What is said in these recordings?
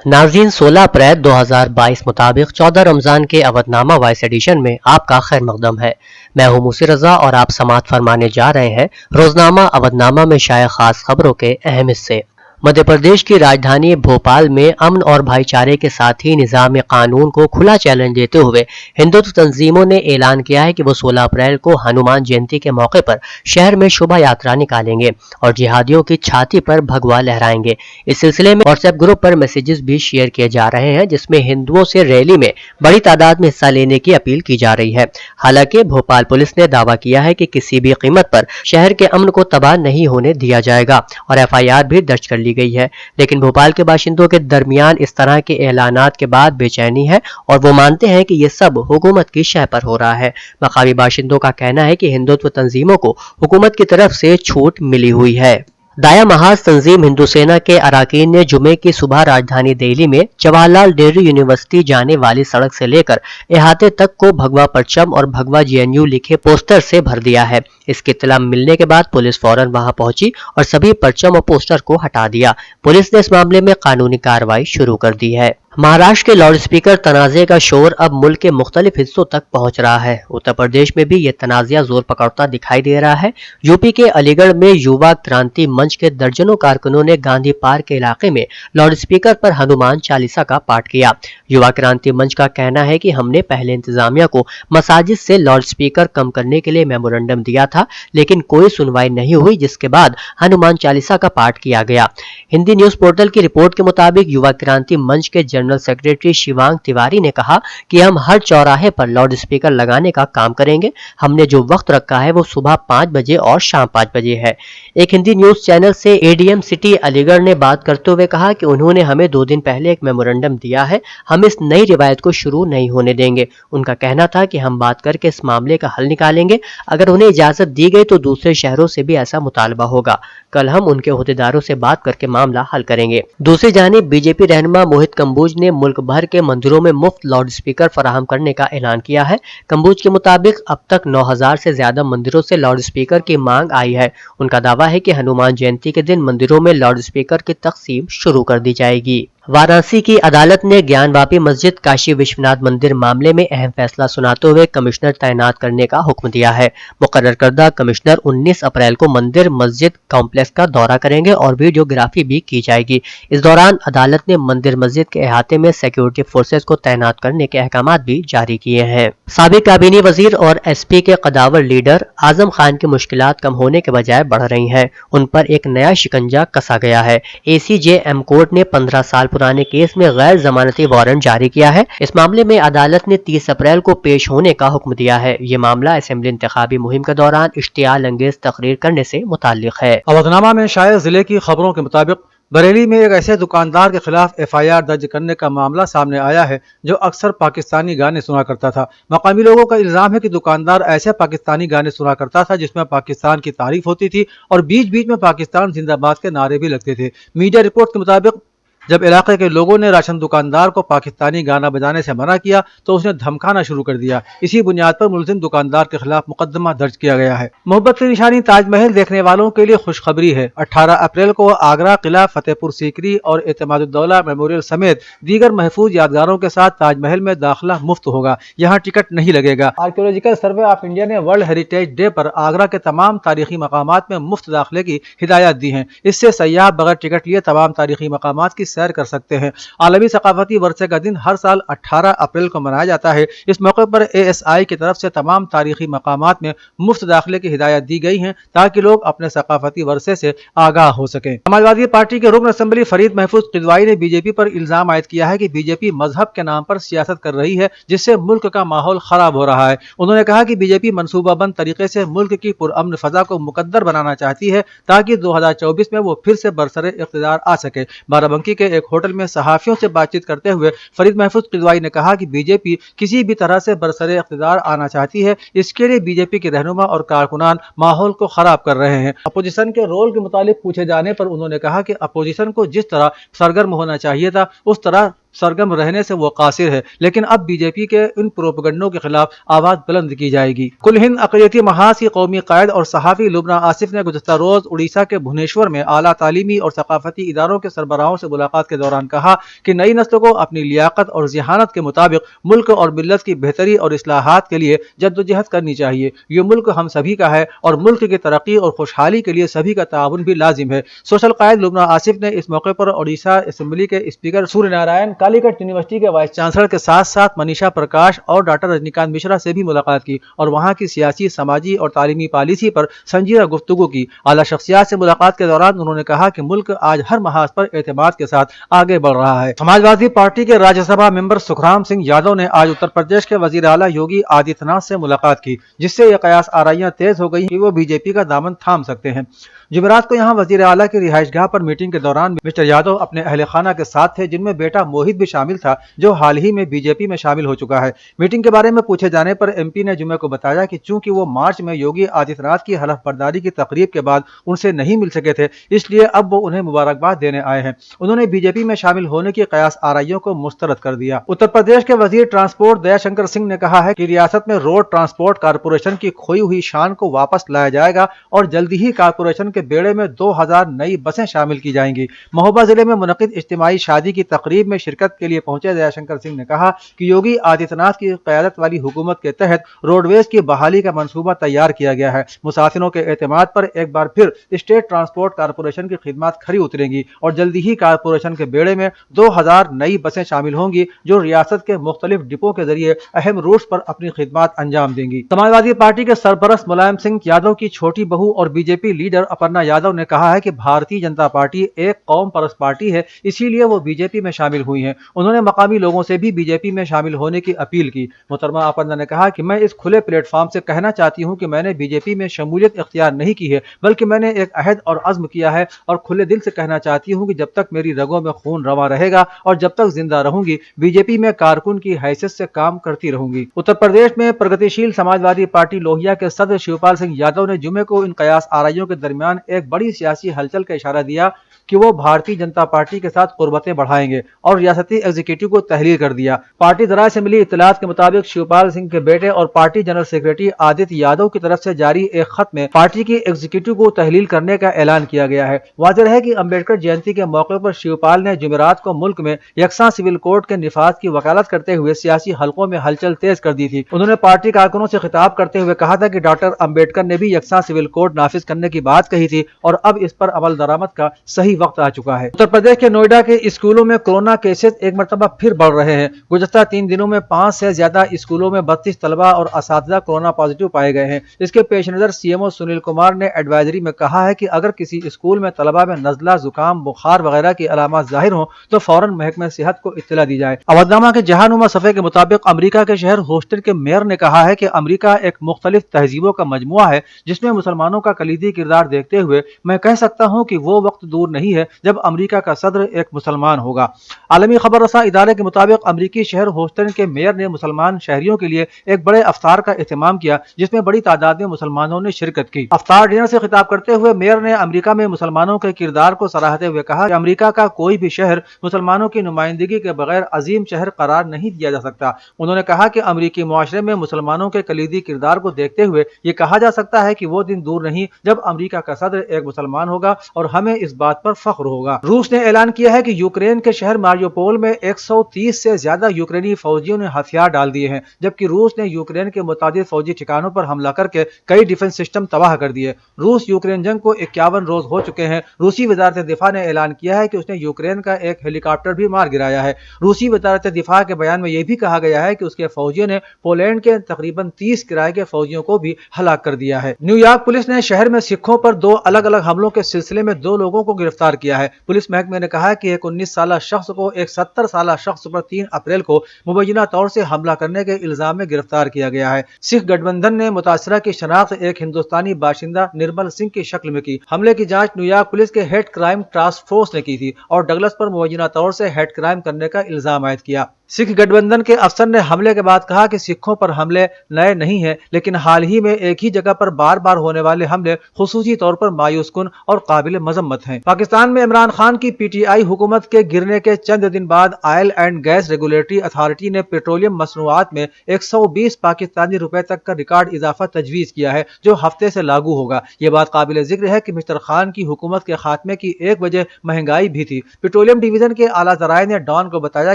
नाज़रीन 16 अप्रैल 2022 मुताबिक 14 रमज़ान के अवधनामा वॉइस एडिशन में आपका खैर मकदम है। मैं हूं मूसी रजा और आप समाअत फरमाने जा रहे हैं रोजनामा अवधनामा में शाया खास खबरों के अहम हिस्से। मध्य प्रदेश की राजधानी भोपाल में अमन और भाईचारे के साथ ही निज़ाम कानून को खुला चैलेंज देते हुए हिंदुत्व तंजीमों ने ऐलान किया है कि वो 16 अप्रैल को हनुमान जयंती के मौके पर शहर में शोभा यात्रा निकालेंगे और जिहादियों की छाती पर भगवा लहराएंगे। इस सिलसिले में व्हाट्सएप ग्रुप पर मैसेजेस भी शेयर किए जा रहे हैं जिसमें हिंदुओं से रैली में बड़ी तादाद में हिस्सा लेने की अपील की जा रही है। हालांकि भोपाल पुलिस ने दावा किया है कि किसी भी कीमत पर शहर के अमन को तबाह नहीं होने दिया जाएगा और FIR भी दर्ज कर ली गई है। लेकिन भोपाल के बाशिंदों के दरमियान इस तरह के ऐलानात के बाद बेचैनी है और वो मानते हैं कि ये सब हुकूमत की शह पर हो रहा है। मकामी बाशिंदों का कहना है कि हिंदुत्व तंजीमों को हुकूमत की तरफ से छूट मिली हुई है। दाया महाज तंजीम हिंदू सेना के अराकीन ने जुमे की सुबह राजधानी दिल्ली में जवाहरलाल नेहरू यूनिवर्सिटी जाने वाली सड़क से लेकर इहाते तक को भगवा परचम और भगवा GNU लिखे पोस्टर से भर दिया है। इसकी इत्तला मिलने के बाद पुलिस फौरन वहां पहुंची और सभी परचम और पोस्टर को हटा दिया। पुलिस ने इस मामले में कानूनी कार्रवाई शुरू कर दी है। महाराष्ट्र के लाउड स्पीकर तनाज़े का शोर अब मुल्क के मुख्तलिफ हिस्सों तक पहुंच रहा है। उत्तर प्रदेश में भी ये तनाज़ा जोर पकड़ता दिखाई दे रहा है। यूपी के अलीगढ़ में युवा क्रांति मंच के दर्जनों कारकुनों ने गांधी पार्क के इलाके में लाउड स्पीकर पर हनुमान चालीसा का पाठ किया। युवा क्रांति मंच का कहना है कि हमने पहले इंतजामिया को मसाजिद से लाउड स्पीकर कम करने के लिए मेमोरेंडम दिया था, लेकिन कोई सुनवाई नहीं हुई, जिसके बाद हनुमान चालीसा का पाठ किया गया। हिंदी न्यूज पोर्टल की रिपोर्ट के मुताबिक युवा क्रांति मंच के जनरल सेक्रेटरी शिवांग तिवारी ने कहा कि हम हर चौराहे पर लाउड स्पीकर लगाने का काम करेंगे। हमने जो वक्त रखा है वो सुबह 5 बजे और शाम 5 बजे है। एक हिंदी न्यूज चैनल से ADM सिटी अलीगढ़ ने बात करते हुए कहा कि उन्होंने हमें 2 दिन पहले एक मेमोरेंडम दिया है, हम इस नई रिवायत को शुरू नहीं होने देंगे। उनका कहना था कि हम बात करके इस मामले का हल निकालेंगे। अगर उन्हें इजाजत दी गई तो दूसरे शहरों से भी ऐसा मुतालबा होगा। कल हम उनके ओहदेदारों से बात करके मामला हल करेंगे। दूसरी जानिब बीजेपी रहनुमा मोहित कंबोज ने मुल्क भर के मंदिरों में मुफ्त लाउड स्पीकर फराहम करने का ऐलान किया है। कंबोज के मुताबिक अब तक 9000 से ज्यादा मंदिरों से लाउड स्पीकर की मांग आई है। उनका दावा है कि हनुमान जयंती के दिन मंदिरों में लाउड स्पीकर की तकसीम शुरू कर दी जाएगी। वाराणसी की अदालत ने ज्ञानवापी मस्जिद काशी विश्वनाथ मंदिर मामले में अहम फैसला सुनाते हुए कमिश्नर तैनात करने का हुक्म दिया है। मुकर्रर करदा कमिश्नर 19 अप्रैल को मंदिर मस्जिद कॉम्प्लेक्स का दौरा करेंगे और वीडियोग्राफी भी की जाएगी। इस दौरान अदालत ने मंदिर मस्जिद के अहाते में सिक्योरिटी फोर्सेज को तैनात करने के अहकाम भी जारी किए हैं। साबिक काबीनी वजीर और SP के कदावर लीडर आजम खान की मुश्किलात कम होने के बजाय बढ़ रही हैं। उन पर एक नया शिकंजा कसा गया है। ACJ कोर्ट ने 15 साल पुराने केस में गैर जमानती वारंट जारी किया है। इस मामले में अदालत ने 30 अप्रैल को पेश होने का हुक्म दिया है। ये मामला असेंबली इंतखाबी मुहिम के दौरान इश्तियाल अंगेज तकरीर करने से मुताल्लिक है। अवधनामा में शाया जिले की खबरों के मुताबिक बरेली में एक ऐसे दुकानदार के खिलाफ FIR दर्ज करने का मामला सामने आया है जो अक्सर पाकिस्तानी गाने सुना करता था। मकामी लोगों का इल्जाम है कि दुकानदार ऐसे पाकिस्तानी गाने सुना करता था जिसमें पाकिस्तान की तारीफ होती थी और बीच बीच में पाकिस्तान जिंदाबाद के नारे भी लगते थे। मीडिया रिपोर्ट के मुताबिक जब इलाके के लोगों ने राशन दुकानदार को पाकिस्तानी गाना बजाने से मना किया तो उसने धमकाना शुरू कर दिया। इसी बुनियाद पर मुलजिम दुकानदार के खिलाफ मुकदमा दर्ज किया गया है। मोहब्बत की निशानी ताजमहल देखने वालों के लिए खुशखबरी है। 18 अप्रैल को आगरा किला, फतेहपुर सीकरी और एतमादुद्दौला मेमोरियल समेत दीगर महफूज यादगारों के साथ ताजमहल में दाखिला मुफ्त होगा। यहाँ टिकट नहीं लगेगा। आर्कियोलॉजिकल सर्वे ऑफ इंडिया ने वर्ल्ड हेरिटेज डे पर आगरा के तमाम तारीखी मकामात में मुफ्त दाखिले की हिदायत दी है। इससे सयाह बगैर टिकट लिए तमाम तारीखी मकामात की सैर कर सकते हैं। आलमी सकाफती वर्षे का दिन हर साल 18 अप्रैल को मनाया जाता है। इस मौके पर ASI की तरफ से तमाम तारीखी मकामात में मुफ्त दाखिले की हिदायत दी गई है ताकि लोग अपने सकाफती वर्षे से आगाह हो सकें। समाजवादी पार्टी के रुकन असेंबली फरीद महफूज किदवाई ने बीजेपी पर इल्जाम आयद किया है कि बीजेपी मजहब के नाम पर सियासत कर रही है जिससे मुल्क का माहौल खराब हो रहा है। उन्होंने कहा कि बीजेपी मनसूबाबंद तरीके से मुल्क की पुरअमन फजा को मुकद्दर बनाना चाहती है ताकि 2024 में वो फिर से बरसरे इख्तिदार आ सके। बाराबंकी के एक होटल में सहाफियों से बातचीत करते हुए फरीद महफूज किदवाई ने कहा कि बीजेपी किसी भी तरह से बरसरे इख्तिदार आना चाहती है। इसके लिए बीजेपी के रहनुमा और कारकुनान माहौल को खराब कर रहे हैं। अपोजिशन के रोल के मुतालिक पूछे जाने पर उन्होंने कहा कि अपोजिशन को जिस तरह सरगर्म होना चाहिए था उस तरह सरगर्म रहने से वो कासिर है, लेकिन अब बीजेपी के इन प्रोपेगंडों के खिलाफ आवाज बुलंद की जाएगी। कुल हिंद अक़लियती महाज की कौमी कायद और सहाफ़ी लुबना आसिफ ने गुज़श्ता रोज उड़ीसा के भुवनेश्वर में आला तालीमी और सकाफती इदारों के सरबराहों से मुलाकात के दौरान कहा कि नई नस्ल को अपनी लियाकत और ज़हानत के मुताबिक मुल्क और मिल्लत की बेहतरी और इस्लाहात के लिए जद्दोजहद करनी चाहिए। ये मुल्क हम सभी का है और मुल्क की तरक्की और खुशहाली के लिए सभी का ताउन भी लाजिम है। सोशल कायद लुबना आसिफ ने इस मौके पर ओडिशा असेंबली के स्पीकर सूर्य नारायण, कालीकट यूनिवर्सिटी के वाइस चांसलर के साथ साथ मनीषा प्रकाश और डॉक्टर रजनीकांत मिश्रा से भी मुलाकात की और वहां की सियासी, समाजी और तालीमी पॉलिसी पर संजीदा गुफ्तगू की। आला शख्सियात से मुलाकात के दौरान उन्होंने कहा कि मुल्क आज हर महाज पर एतमाद के साथ आगे बढ़ रहा है। समाजवादी पार्टी के राज्यसभा मेंबर सुखराम सिंह यादव ने आज उत्तर प्रदेश के वजीर आला योगी आदित्यनाथ से मुलाकात की, जिससे यह कयास आराइयां तेज हो गई कि वो बीजेपी का दामन थाम सकते हैं। जुमेरात को यहां वजीर आला की रिहाइशगाह पर मीटिंग के दौरान मिस्टर यादव अपने अहले खाना के साथ थे, जिनमें बेटा मोहित भी शामिल था, जो हाल ही में बीजेपी में शामिल हो चुका है। मीटिंग के बारे में पूछे जाने पर एमपी ने जुमे को बताया कि चूंकि वो मार्च में योगी आदित्यनाथ की हलफ बर्दारी की तकरीब के बाद उनसे नहीं मिल सके थे, इसलिए अब वो उन्हें मुबारकबाद देने आए हैं। उन्होंने बीजेपी में शामिल होने की कयास आराइयों को मुस्तरद कर दिया। उत्तर प्रदेश के वजीर ट्रांसपोर्ट दयाशंकर सिंह ने कहा है कि रियासत में रोड ट्रांसपोर्ट कारपोरेशन की खोई हुई शान को वापस लाया जाएगा और जल्दी ही कारपोरेशन के बेड़े में 2000 नई बसें शामिल की जाएंगी। महोबा जिले में मुनक्किद इज्तिमाई शादी की तकरीब में शिरकत के लिए पहुंचे दयाशंकर सिंह ने कहा कि योगी आदित्यनाथ की क़यादत वाली हुकूमत के तहत रोडवेज की बहाली का मंसूबा तैयार किया गया है। मुसाफिरों के एतमाद पर एक बार फिर स्टेट ट्रांसपोर्ट कारपोरेशन की खिदमत खरी उतरेंगी और जल्दी ही कारपोरेशन के बेड़े में 2000 नई बसें शामिल होंगी, जो रियासत के मुख्तलिफ डिपो के जरिए अहम रूट्स पर अपनी खिदमत अंजाम देंगी। समाजवादी पार्टी के सरपरस्त मुलायम सिंह यादव की छोटी बहू और बीजेपी लीडर अपर्णा यादव ने कहा है कि भारतीय जनता पार्टी एक कौम परस्त पार्टी है, इसीलिए वो बीजेपी में शामिल हुई हैं। उन्होंने मकामी लोगों से भी बीजेपी में शामिल होने की अपील की। मोहतरमा अपर्णा ने कहा कि मैं इस खुले प्लेटफॉर्म से कहना चाहती हूं कि मैंने बीजेपी में शमूलियत इख्तियार नहीं की है, बल्कि मैंने एक अहद और अज़्म किया है और खुले दिल से कहना चाहती हूं कि जब तक मेरी रगों में खून रवा रहेगा और जब तक जिंदा रहूंगी, बीजेपी में कारकुन की हैसियत से काम करती रहूंगी। उत्तर प्रदेश में प्रगतिशील समाजवादी पार्टी लोहिया के सदर शिवपाल सिंह यादव ने जुमे को इन कयास आराइयों के दरमियान एक बड़ी सियासी हलचल का इशारा दिया कि वो भारतीय जनता पार्टी के साथ कुर्बतें बढ़ाएंगे और रियासती एग्जीक्यूटिव को तहलील कर दिया। पार्टी ज़राए से मिली इत्तलात के मुताबिक शिवपाल सिंह के बेटे और party general secretary Aditya Yadav की तरफ से जारी एक खत में पार्टी की एग्जीक्यूटिव को तहलील करने का ऐलान किया गया है। वाज़ेह है कि अम्बेडकर जयंती के मौके पर शिवपाल ने जुमेरात को मुल्क में यकसा सिविल कोड के निफाज की वकालत करते हुए सियासी हलकों में हलचल तेज कर दी थी। उन्होंने पार्टी कारकुनों से खिताब करते हुए कहा था कि डॉक्टर अम्बेडकर ने भी यकसा सिविल कोड नाफिज करने की बात कही थी और अब इस पर अमल दरामद का सही वक्त आ चुका है। उत्तर प्रदेश के नोएडा के स्कूलों में कोरोना केसेस एक मरतबा फिर बढ़ रहे हैं। गुज़श्ता 3 दिनों में 5 से ज्यादा स्कूलों में 32 तलबा और असातिज़ा कोरोना पॉजिटिव पाए गए हैं। इसके पेश नजर सीएमओ सुनील कुमार ने एडवाइजरी में कहा है कि अगर किसी स्कूल में तलबा में नजला, जुकाम, बुखार वगैरह की अलामत जाहिर हो तो फौरन महकमे सेहत को इत्तला दी जाए। अवधनामा के जहानुमा सफ़े के मुताबिक अमरीका के शहर ह्यूस्टन के मेयर ने कहा है कि अमरीका एक मुख्तलिफ तहजीबों का मजमुआ है, जिसमें मुसलमानों का कलीदी किरदार देखते हुए मैं कह सकता हूँ कि वो वक्त दूर नहीं है जब अमरीका का सदर एक मुसलमान होगा। आलमी खबर रसा इदारे के मुताबिक अमरीकी शहर ह्यूस्टन के मेयर ने मुसलमान शहरियों के लिए एक बड़े अफ्तार का एहतमाम किया, जिसमें बड़ी तादाद में मुसलमानों ने शिरकत की। अफ्तार डिनर से खिताब करते हुए मेयर ने अमरीका में मुसलमानों के किरदार को सराहते हुए कहा कि अमरीका का कोई भी शहर मुसलमानों की नुमाइंदगी के बगैर अजीम शहर करार नहीं दिया जा सकता। उन्होंने कहा कि अमरीकी मुआशरे में मुसलमानों के कलीदी किरदार को देखते हुए ये कहा जा सकता है कि वो दिन दूर नहीं जब अमरीका का सदर एक मुसलमान होगा और हमें इस बात पर फख्र होगा। रूस ने ऐलान किया है कि यूक्रेन के शहर मारियोपोल में 130 से ज्यादा यूक्रेनी फौजियों ने हथियार डाल दिए हैं, जबकि रूस ने यूक्रेन के मुतादिद फौजी ठिकानों पर हमला करके कई डिफेंस सिस्टम तबाह कर दिए। रूस यूक्रेन जंग को 51 रोज हो चुके हैं। रूसी वजारत दिफा ने ऐलान किया है कि उसने यूक्रेन का एक हेलीकॉप्टर भी मार गिराया है। रूसी वजारत दिफा के बयान में यह भी कहा गया है कि उसके फौजियों ने पोलैंड के तकरीबन 30 किराए के फौजियों को भी हलाक कर दिया है। न्यूयॉर्क पुलिस ने शहर में सिखों पर 2 अलग अलग हमलों के सिलसिले में 2 लोगों को गिरफ्तार किया है। पुलिस महकमे ने कहा है कि एक 19 साल शख्स को एक 70 साल शख्स पर 3 अप्रैल को मुबैना तौर से हमला करने के इल्जाम में गिरफ्तार किया गया है। सिख गठबंधन ने मुतासरा की शनाख्त एक हिंदुस्तानी बाशिंदा निर्मल सिंह की शक्ल में की। हमले की जांच न्यूयॉर्क पुलिस के हेड क्राइम टास्क फोर्स ने की थी और डगलस पर मुबैना तौर से हेड क्राइम करने का इल्जाम आयद किया। سکھ گٹھبندھن کے افسر نے حملے کے بعد کہا کہ سکھوں پر حملے نئے نہیں ہیں، لیکن حال ہی میں ایک ہی جگہ پر بار بار ہونے والے حملے خصوصی طور پر مایوس کن اور قابل مذمت ہیں۔ پاکستان میں عمران خان کی پی ٹی آئی حکومت کے گرنے کے چند دن بعد oil and gas regulatory authority نے پیٹرولیم مصنوعات میں 120 پاکستانی روپے تک کا ریکارڈ اضافہ تجویز کیا ہے، جو ہفتے سے لاگو ہوگا۔ یہ بات قابل ذکر ہے کہ مسٹر خان کی حکومت کے خاتمے کی ایک وجہ مہنگائی بھی تھی۔ پیٹرولیم ڈویژن کے اعلیٰ ذرائع نے ڈان کو بتایا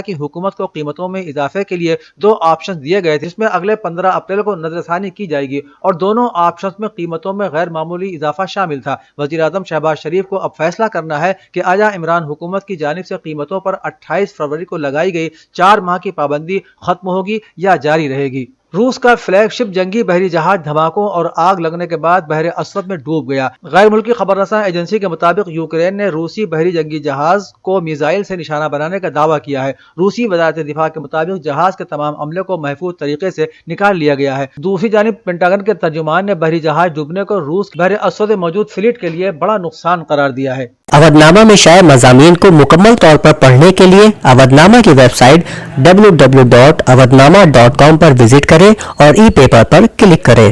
کہ حکومت کو قیمتوں میں اضافے کے لیے 2 آپشن دیے گئے تھے، جس میں اگلے 15 اپریل کو نظر ثانی کی جائے گی، اور دونوں آپشنز میں قیمتوں میں غیر معمولی اضافہ شامل تھا۔ وزیر اعظم شہباز شریف کو اب فیصلہ کرنا ہے کہ آیا عمران حکومت کی جانب سے قیمتوں پر 28 فروری کو لگائی گئی 4 ماہ کی پابندی ختم ہوگی یا جاری رہے گی۔ روس کا فلیگ شپ جنگی بحری جہاز دھماکوں اور آگ لگنے کے بعد بحر اسود میں ڈوب گیا۔ غیر ملکی خبر رساں ایجنسی کے مطابق یوکرین نے روسی بحری جنگی جہاز کو میزائل سے نشانہ بنانے کا دعویٰ کیا ہے۔ روسی وزارت دفاع کے مطابق جہاز کے تمام عملے کو محفوظ طریقے سے نکال لیا گیا ہے۔ دوسری جانب پینٹاگن کے ترجمان نے بحری جہاز ڈوبنے کو روس بحر اسود میں موجود فلیٹ کے لیے بڑا نقصان قرار دیا ہے۔ اودھ نامہ میں شائع مضامین کو مکمل طور پر پڑھنے کے لیے اودھ نامہ کی ویب سائٹ www.awadhnama.com پر وزٹ کریں اور ای پیپر پر کلک کریں۔